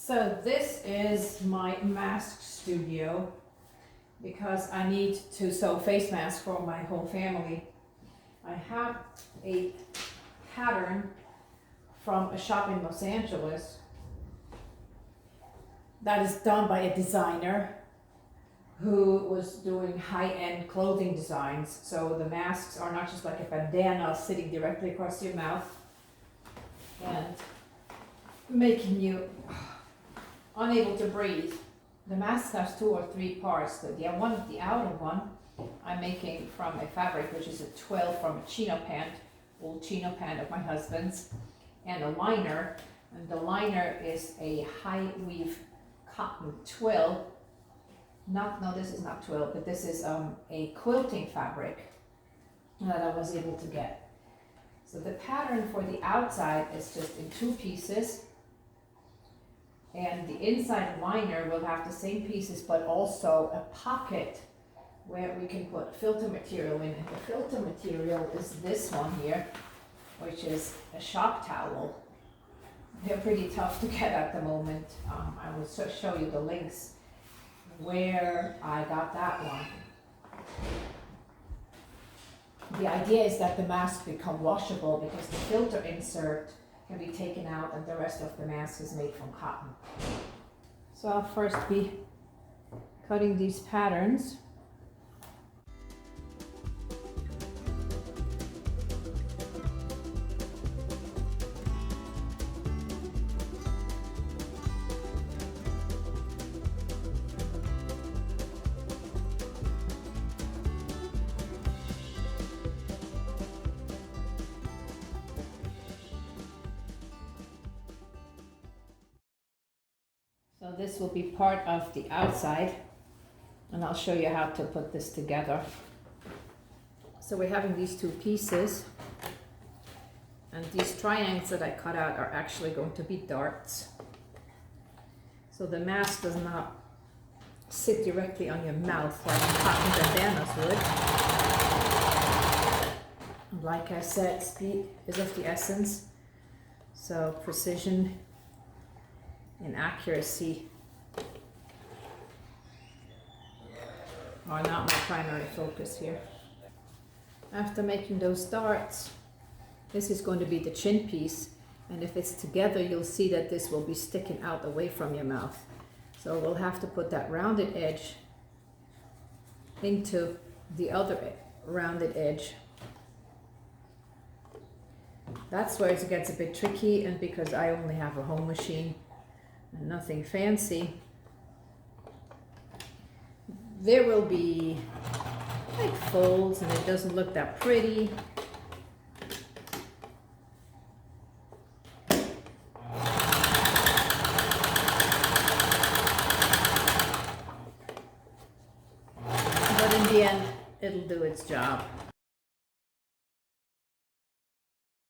So this is my mask studio because I need to sew face masks for my whole family. I have a pattern from a shop in Los Angeles that is done by a designer who was doing high-end clothing designs. So the masks are not just like a bandana sitting directly across your mouth and making you unable to breathe. The mask has 2 or 3 parts. The outer one I'm making from a fabric which is a twill from a chino pant, old chino pant of my husband's, and a liner. And the liner is a high weave cotton twill. No, this is not twill, but this is a quilting fabric that I was able to get. So the pattern for the outside is just in 2 pieces. And the inside liner will have the same pieces, but also a pocket where we can put filter material in. And the filter material is this one here, which is a shop towel. They're pretty tough to get at the moment. I will show you the links where I got that one. The idea is that the mask become washable because the filter insert can be taken out and the rest of the mask is made from cotton. So I'll first be cutting these patterns. So this will be part of the outside, and I'll show you how to put this together. So we're having these 2 pieces, and these triangles that I cut out are actually going to be darts. So the mask does not sit directly on your mouth like cotton bandanas would. Like I said, speed is of the essence, so precision and accuracy are not my primary focus here. After making those darts, this is going to be the chin piece, and if it's together you'll see that this will be sticking out away from your mouth. So we'll have to put that rounded edge into the other rounded edge. That's where it gets a bit tricky, and because I only have a home machine and nothing fancy, there will be like folds and it doesn't look that pretty. But in the end, it'll do its job.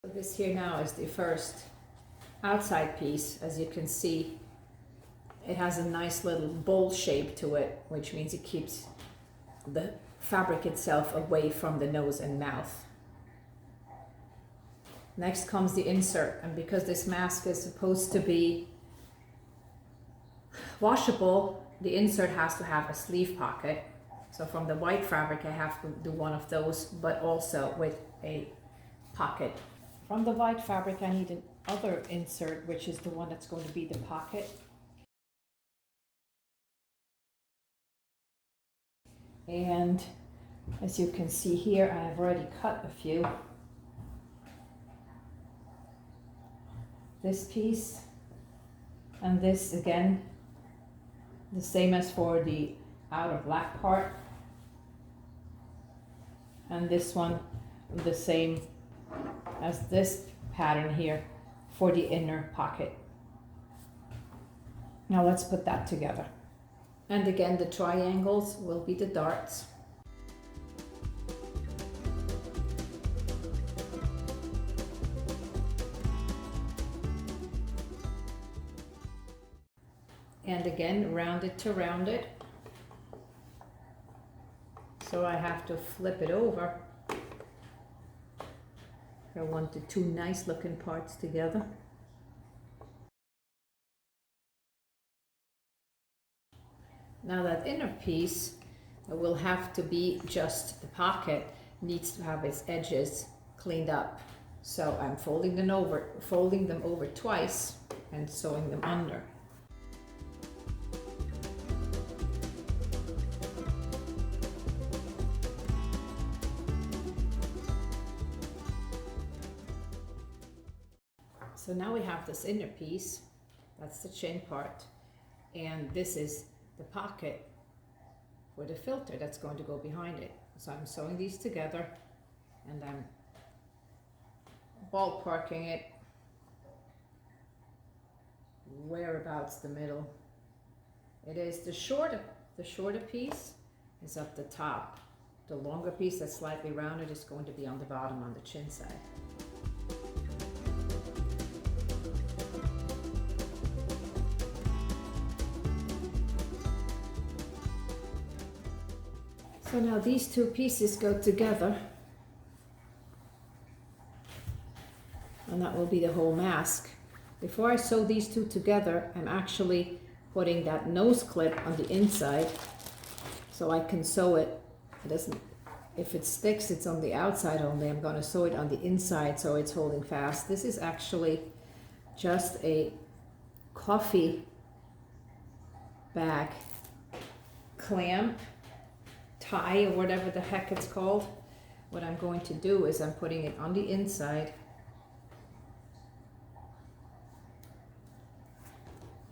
So this here now is the first outside piece. As you can see, it has a nice little bowl shape to it, which means it keeps the fabric itself away from the nose and mouth. Next comes the insert, and because this mask is supposed to be washable, the insert has to have a sleeve pocket. So from the white fabric I have to do one of those, but also with a pocket. From the white fabric I need another insert, which is the one that's going to be the pocket. And as you can see here, I have already cut a few. This piece and this again, the same as for the outer black part. And this one, the same as this pattern here for the inner pocket. Now let's put that together. And again, the triangles will be the darts. And again, rounded to rounded. So I have to flip it over. I want the 2 nice looking parts together. Now that inner piece will have to be just the pocket, needs to have its edges cleaned up. So I'm folding them over twice and sewing them under. So now we have this inner piece, that's the chin part, and this is the pocket for the filter that's going to go behind it. So I'm sewing these together and I'm ballparking it whereabouts the middle. It is the shorter piece is at the top. The longer piece that's slightly rounded is going to be on the bottom on the chin side. So now these two pieces go together, and that will be the whole mask. Before I sew these two together, I'm actually putting that nose clip on the inside so I can sew it. It doesn't, if it sticks, it's on the outside only. I'm going to sew it on the inside so it's holding fast. This is actually just a coffee bag clamp, tie, or whatever the heck it's called. What I'm going to do is I'm putting it on the inside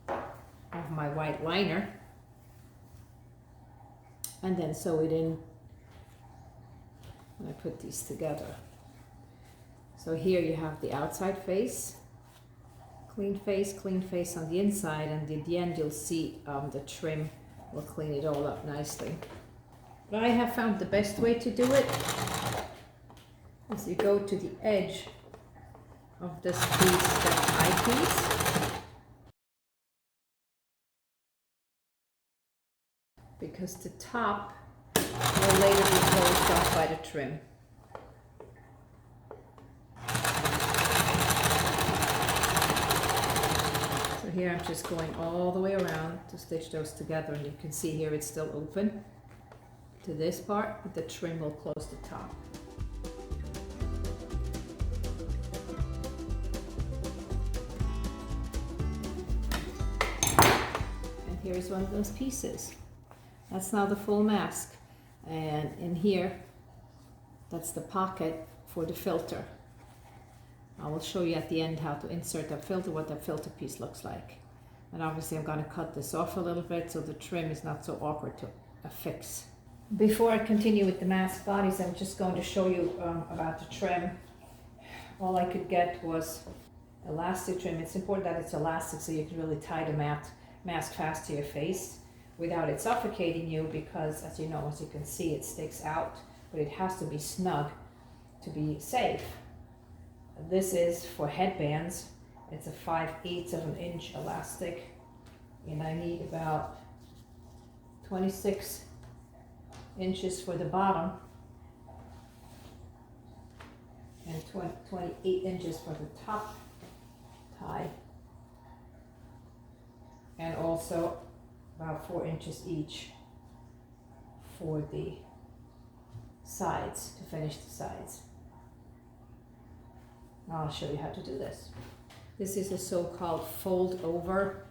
of my white liner and then sew it in when I put these together. So here you have the outside face, clean face on the inside, and at the end you'll see the trim will clean it all up nicely. But I have found the best way to do it is you go to the edge of this piece, that eye piece, because the top will later be closed off by the trim. So here I'm just going all the way around to stitch those together, and you can see here it's still open to this part, but the trim will close the top. And here's one of those pieces. That's now the full mask. And in here, that's the pocket for the filter. I will show you at the end how to insert that filter, what that filter piece looks like. And obviously I'm going to cut this off a little bit so the trim is not so awkward to affix. Before I continue with the mask bodies, I'm just going to show you about the trim. All I could get was elastic trim. It's important that it's elastic so you can really tie the mask fast to your face without it suffocating you, because as you know, as you can see, it sticks out, but it has to be snug to be safe. This is for headbands. It's a 5/8 of an inch elastic, and I need about 26 inches for the bottom and 28 inches for the top tie, and also about 4 inches each for the sides, to finish the sides. Now I'll show you how to do this. This is a so-called fold over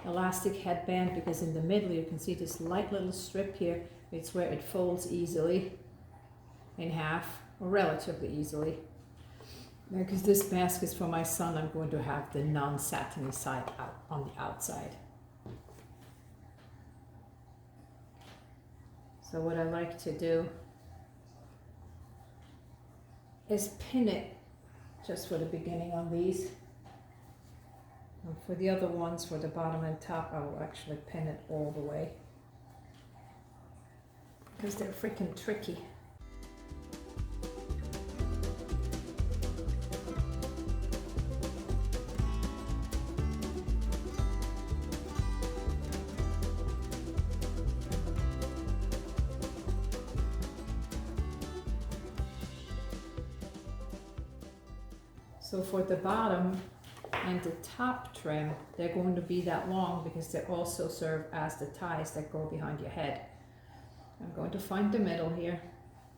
elastic headband, because in the middle you can see this light little strip here. It's where it folds easily in half, or relatively easily. Because this mask is for my son, I'm going to have the non-satiny side out on the outside. So what I like to do is pin it just for the beginning on these. And for the other ones, for the bottom and top, I will actually pin it all the way, because they're freaking tricky. So for the bottom, and the top trim, they're going to be that long because they also serve as the ties that go behind your head. I'm going to find the middle here.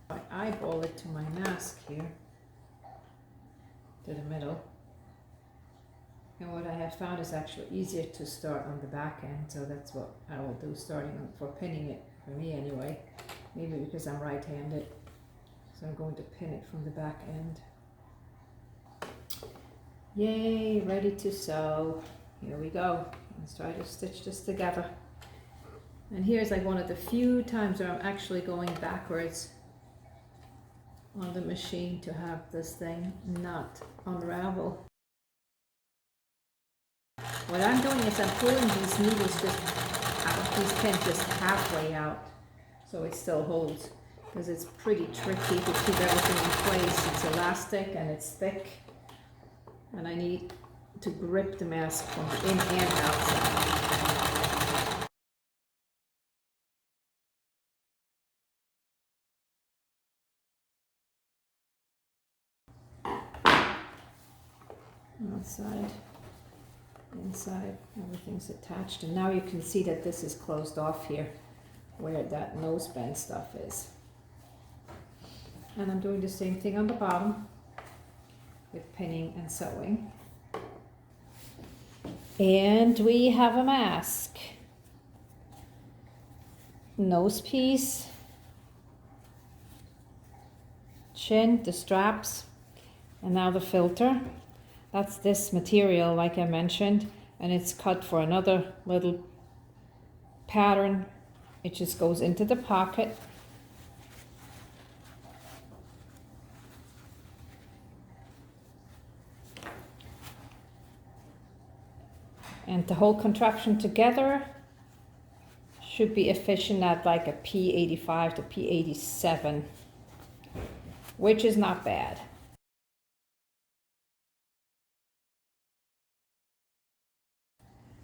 I eyeball it to my mask here, to the middle. And what I have found is actually easier to start on the back end, so that's what I will do starting for pinning it, for me anyway. Maybe because I'm right-handed. So I'm going to pin it from the back end. Yay, ready to sew. Here we go. Let's try to stitch this together. And here's like one of the few times where I'm actually going backwards on the machine to have this thing not unravel. What I'm doing is I'm pulling these needles just out, these pins just halfway out, so it still holds, because it's pretty tricky to keep everything in place. It's elastic and it's thick, and I need to grip the mask from in and outside. Outside, inside, everything's attached, and now you can see that this is closed off here where that noseband stuff is. And I'm doing the same thing on the bottom with pinning and sewing. And we have a mask. Nose piece, chin, the straps, and now the filter. That's this material, like I mentioned, and it's cut for another little pattern. It just goes into the pocket. And the whole contraption together should be efficient at like a P85 to P87, which is not bad.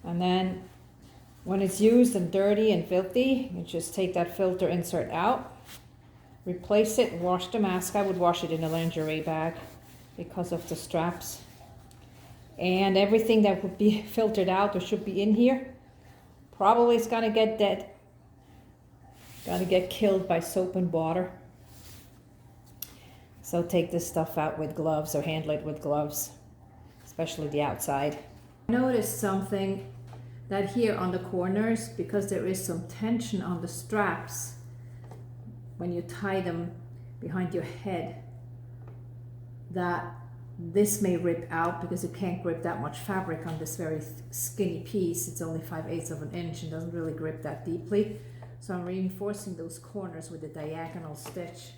And then when it's used and dirty and filthy, you just take that filter insert out, replace it, wash the mask. I would wash it in a lingerie bag because of the straps. And everything that would be filtered out or should be in here, probably is gonna get dead. Gonna get killed by soap and water. So take this stuff out with gloves or handle it with gloves, especially the outside. I noticed something that here on the corners, because there is some tension on the straps when you tie them behind your head, that this may rip out because you can't grip that much fabric on this very skinny piece. It's only 5/8 of an inch and doesn't really grip that deeply. So I'm reinforcing those corners with a diagonal stitch.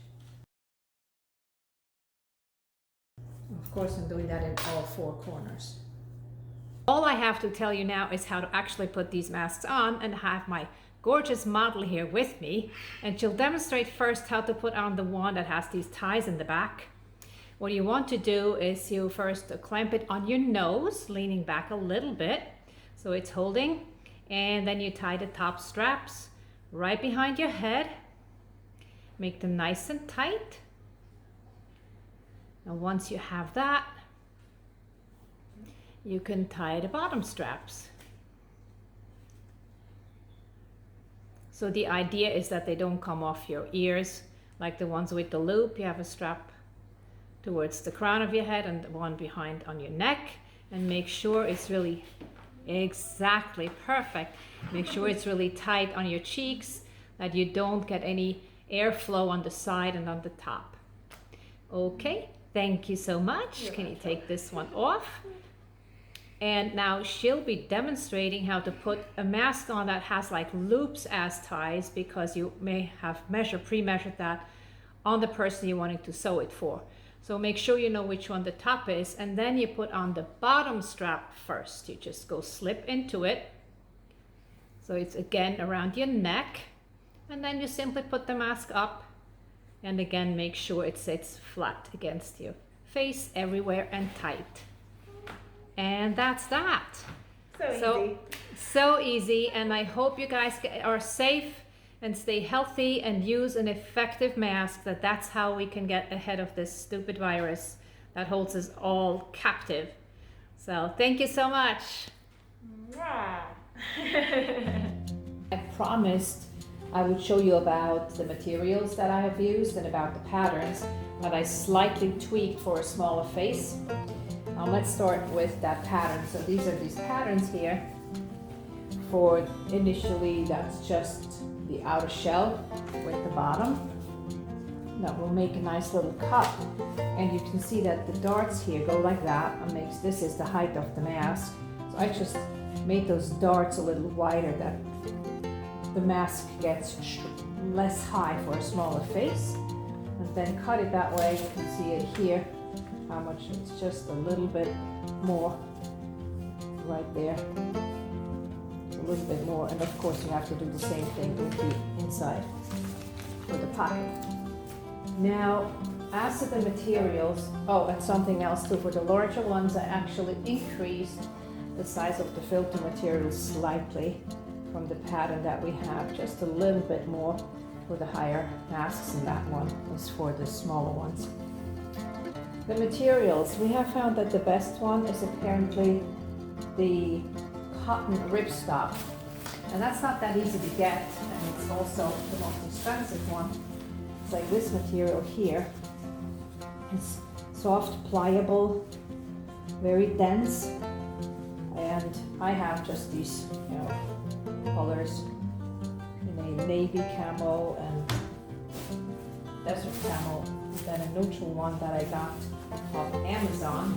Of course, I'm doing that in all 4 corners. All I have to tell you now is how to actually put these masks on, and have my gorgeous model here with me, and she'll demonstrate first how to put on the one that has these ties in the back. What you want to do is you first clamp it on your nose, leaning back a little bit so it's holding, and then you tie the top straps right behind your head. Make them nice and tight. And once you have that, you can tie the bottom straps. So the idea is that they don't come off your ears like the ones with the loop. You have a strap towards the crown of your head and one behind on your neck, and make sure it's really exactly perfect. Make sure it's really tight on your cheeks, that you don't get any airflow on the side and on the top. Okay, thank you so much. Can you take this one off? And now she'll be demonstrating how to put a mask on that has like loops as ties, because you may have pre-measured that on the person you're wanting to sew it for. So make sure you know which one the top is, and then you put on the bottom strap first. You just go slip into it. So it's again around your neck, and then you simply put the mask up, and again make sure it sits flat against your face everywhere and tight. And that's that. So easy, and I hope you guys are safe and stay healthy and use an effective mask. That's how we can get ahead of this stupid virus that holds us all captive. So So thank you so much. Yeah. I promised I would show you about the materials that I have used and about the patterns that I slightly tweaked for a smaller face. Let's start with that pattern. So these are these patterns here. For initially, that's just the outer shell with the bottom. That will make a nice little cut. And you can see that the darts here go like that and makes, this is the height of the mask. So I just made those darts a little wider that the mask gets less high for a smaller face. And then cut it that way. You can see it here, how much, it's just a little bit more right there. A little bit more, and of course you have to do the same thing with the inside for the pocket. Now, as to the materials, oh, and something else too, for the larger ones I actually increased the size of the filter material slightly from the pattern that we have, just a little bit more for the higher masks, and that one is for the smaller ones. The materials, we have found that the best one is apparently the cotton ripstop, and that's not that easy to get, and it's also the most expensive one. It's like this material here. It's soft, pliable, very dense, and I have just these, you know, colors in a navy camo and desert camo, then a neutral one that I got off Amazon.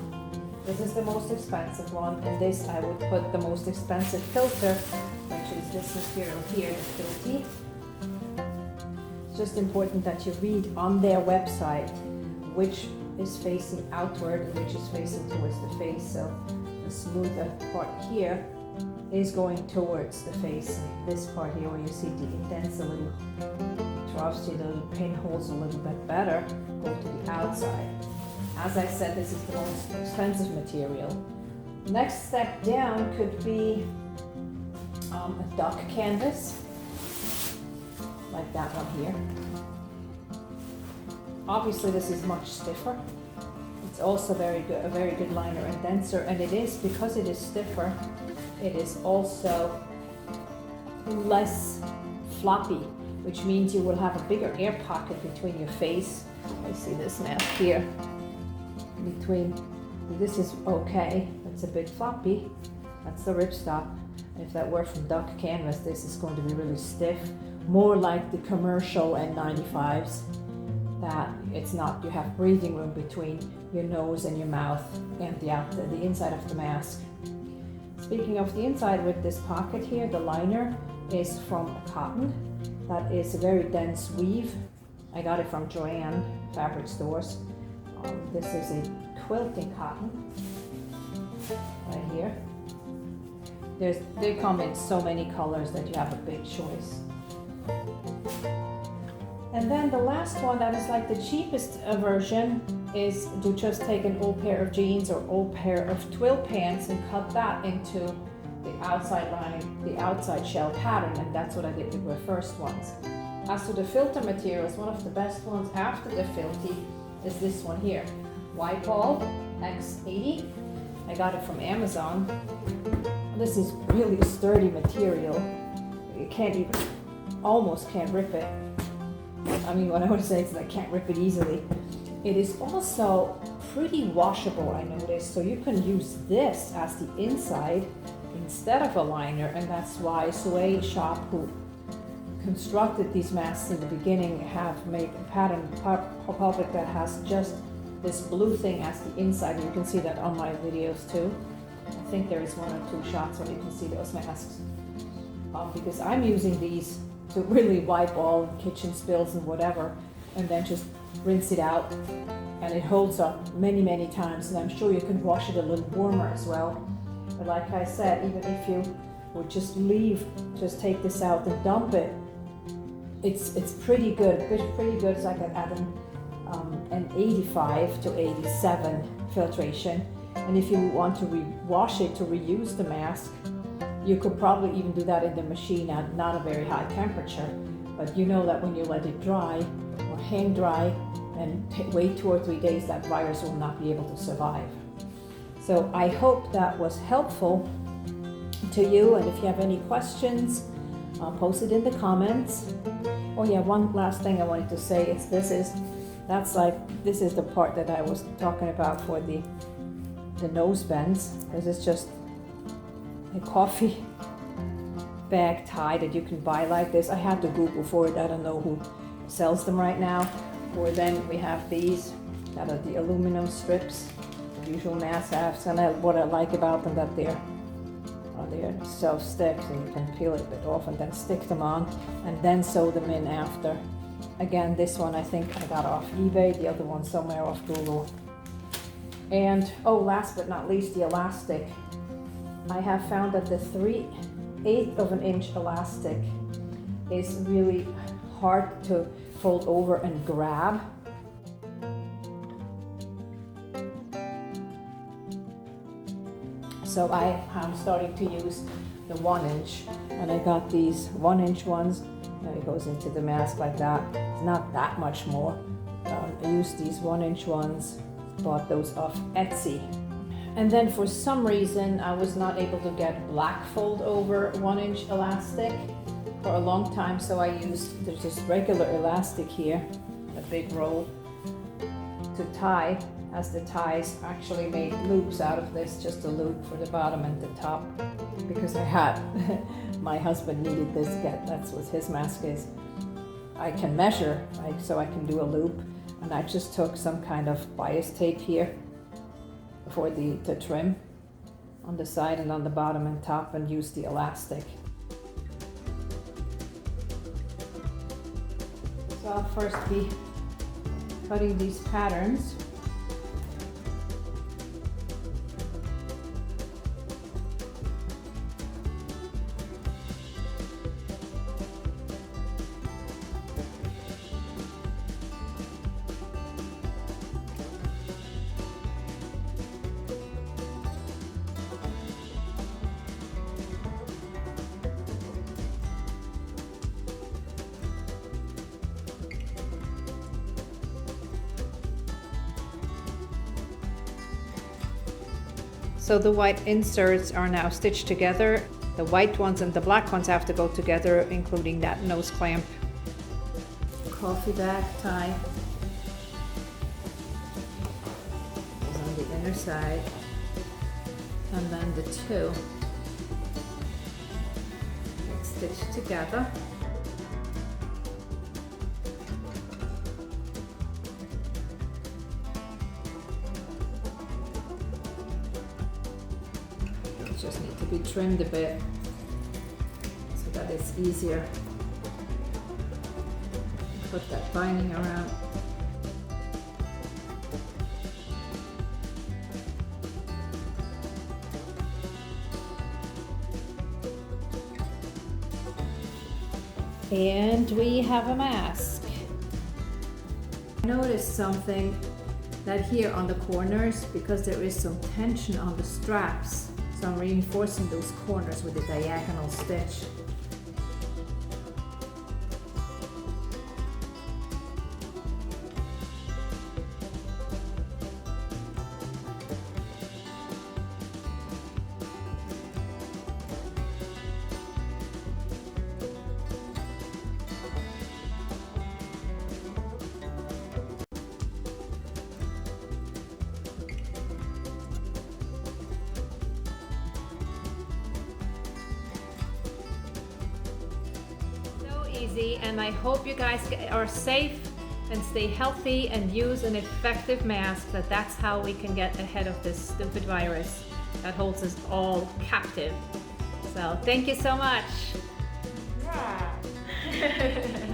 This is the most expensive one, and this I would put the most expensive filter, which is this material here, the Filty. It's just important that you read on their website which is facing outward and which is facing towards the face. So the smoother part here is going towards the face, and this part here where you see the indents a little, troughs, the little pinholes a little bit better, go to the outside. As I said, this is the most expensive material. Next step down could be a duck canvas, like that one here. Obviously this is much stiffer. It's also very good, a very good liner and denser, and it is, because it is stiffer, it is also less floppy, which means you will have a bigger air pocket between your face. I see this mask here. Between, this is okay, it's a bit floppy, that's the ripstop. If that were from duck canvas, this is going to be really stiff, more like the commercial N95s, that it's not, you have breathing room between your nose and your mouth and the inside of the mask. Speaking of the inside, with this pocket here, the liner is from cotton. That is a very dense weave. I got it from Joann fabric stores. This is a quilting cotton right here. They come in so many colors that you have a big choice. And then the last one that is like the cheapest version is to just take an old pair of jeans or old pair of twill pants and cut that into the outside lining, the outside shell pattern, and that's what I did with the first ones. As to the filter materials, one of the best ones after the Filty is this one here, Washable X80. I got it from Amazon. This is really sturdy material. You can't even, almost can't rip it. I mean, what I want to say is that I can't rip it easily. It is also pretty washable, I noticed, so you can use this as the inside instead of a liner, and that's why Suede Shop, who constructed these masks in the beginning, have made a pattern public that has just this blue thing as the inside. You can see that on my videos too. I think there is 1 or 2 shots where you can see those masks. Because I'm using these to really wipe all kitchen spills and whatever, and then just rinse it out, and it holds up many, many times, and I'm sure you can wash it a little warmer as well. But like I said, even if you would just take this out and dump it, it's pretty good. Pretty good. It's like an 85 to 87 filtration. And if you want to wash it to reuse the mask, you could probably even do that in the machine at not a very high temperature. But you know that when you let it dry or hang dry and wait 2 or 3 days, that virus will not be able to survive. So I hope that was helpful to you, and if you have any questions, post it in the comments. Oh yeah, one last thing I wanted to say is this is the part that I was talking about for the nose bends, because it's just a coffee bag tie that you can buy like this. I had to Google for it. I don't know who sells them right now. Or then we have these that are the aluminum strips, the usual mass halves, and what I like about them that they're self-stick, so you can peel it off and then stick them on and then sew them in after. Again, this one I think I got off eBay, the other one somewhere off Google. And last but not least, the elastic. I have found that the 3/8 of an inch elastic is really hard to fold over and grab. So I'm starting to use the 1 inch, and I got these 1 inch ones. It goes into the mask like that. It's not that much more. I used these 1 inch ones, bought those off Etsy. And then for some reason I was not able to get black fold over 1 inch elastic for a long time, so there's this regular elastic here, a big roll to tie, as the ties actually made loops out of this, just a loop for the bottom and the top, because my husband needed this, that's what his mask is. I can measure, so I can do a loop, and I just took some kind of bias tape here for the trim on the side and on the bottom and top, and used the elastic. So I'll first be cutting these patterns. So the white inserts are now stitched together. The white ones and the black ones have to go together, including that nose clamp. Coffee bag tie is on the inner side, and then the two get stitched together. Just need to be trimmed a bit so that it's easier. Put that binding around. And we have a mask. I noticed something, that here on the corners, because there is some tension on the straps, so I'm reinforcing those corners with a diagonal stitch. Easy, and I hope you guys are safe and stay healthy and use an effective mask. That's how we can get ahead of this stupid virus that holds us all captive. So thank you so much. Yeah.